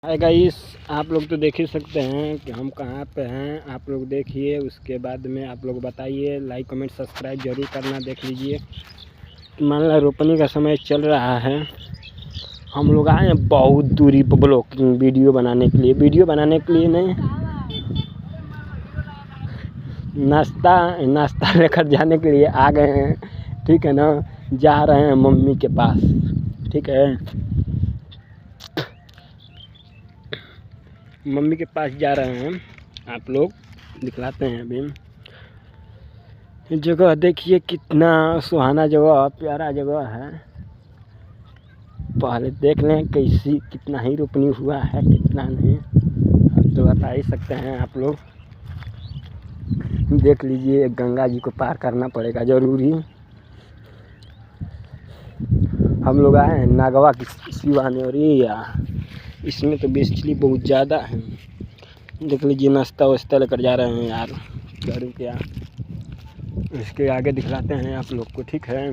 Hi guys, आप लोग तो देख ही सकते हैं कि हम कहाँ पे हैं। आप लोग देखिए, उसके बाद में आप लोग बताइए। लाइक कमेंट सब्सक्राइब जरूर करना। देख लीजिए, मान लो रोपनी का समय चल रहा है। हम लोग आए हैं बहुत दूरी पर ब्लॉगिंग वीडियो बनाने के लिए। नहीं, नाश्ता लेकर जाने के लिए आ गए हैं। ठीक है ना, जा रहे हैं मम्मी के पास। ठीक है, मम्मी के पास जा रहे हैं। आप लोग दिखलाते हैं अभी। जगह देखिए, कितना सुहाना जगह, प्यारा जगह है। पहले देख लें कैसी, कितना ही रोपनी हुआ है, कितना नहीं। अब तो बता ही सकते हैं आप लोग। देख लीजिए, गंगा जी को पार करना पड़ेगा जरूरी। हम लोग आए हैं नागवा की सिवाने, और इसमें तो बिजली बहुत ज़्यादा है। देख लीजिए, नाश्ता वास्ता लेकर जा रहे हैं यार गाड़ी के। इसके आगे दिखलाते हैं आप लोग को। ठीक है।